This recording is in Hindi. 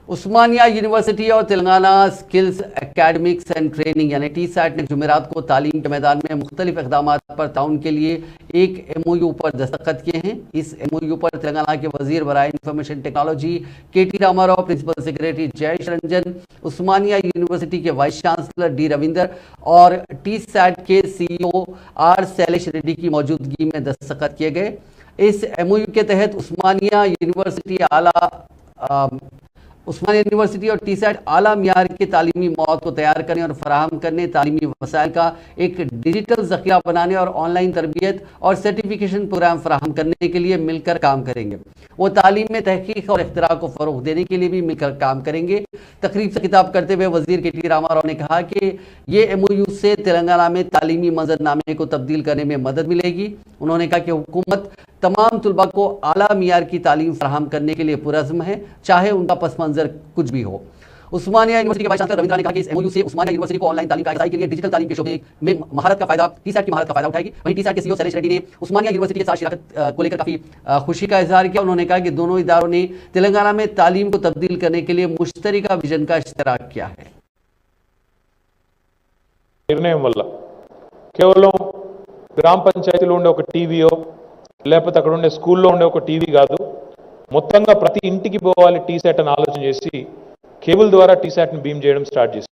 उस्मानिया यूनिवर्सिटी और Telangana skills academics and training यानी टीसैट ने जुमेरात को तालीम के मैदान में मुख्तलिफ इकदाम पर ताउन के लिए एक MOU पर दस्तखत किए हैं। इस MOU पर तेलंगाना के वजीर बराए information technology KT Ramarao, principal secretary Jayesh Ranjan, Osmania university के वाइस चांसलर D रविंदर और टीसैट के CEO R शैलेश रेड्डी की मौजूदगी में दस्तखत किए गए। इस MOU के तहत उस्मानिया यूनिवर्सिटी और टीसैट आला मियार के तालीमी मौद को तैयार करने और फराहम करने, तालीमी वसाइल का एक डिजिटल जखीरा बनाने और ऑनलाइन तरबियत और सर्टिफिकेशन प्रोग्राम फराहम करने के लिए मिलकर काम करेंगे। वो तालीम में तहकीक और इख्तिरा को फ़रोग़ देने के लिए भी मिलकर काम करेंगे। तकरीब से खिताब करते हुए वज़ीर KT रामाराव ने कहा कि ये MOU से तेलंगाना में तालीमी मंजरनामे को तब्दील करने में मदद मिलेगी। उन्होंने कहा कि हुकूमत तमाम तुलबा को आला मियार की तालीम फराहम करने के लिए पुरज़्म है, चाहे उनका पस मंज़र कुछ भी हो। उस्मानिया यूनिवर्सिटी के वाइस चांसलर रविंद्र ने कहा कि इस MOU से उस्मानिया यूनिवर्सिटी को ऑनलाइन तालीम का के लिए डिजिटल तालीम के शोबे में महारत का फायदा टीसैट की महारत का फायदा उठाएगी। वहीं टीसैट के CEO शैलेश रेड्डी ने उस्मानिया यूनिवर्सिटी के साथ शिराकत को लेकर काफ़ी खुशी का इजहार किया। उन्होंने कहा कि दोनों इदारों ने तेलंगाना में तालीम को तब्दील करने के लिए मुश्तरका विजन का इश्तराक किया है। నిర్ణయం వల్ల కేవలం గ్రామ పంచాయతీలో ఉండే ఒక టీవీయో లేకపోతే అక్కడ ఉండే స్కూల్లో ఉండే ఒక టీవీ కాదు, మొత్తంగా ప్రతి ఇంటికి పోవాలి టీసెట్ అని ఆలోచన చేసి కేబుల్ ద్వారా టీసెట్ ని బీమ్ చేయడం స్టార్ట్ చేశాం।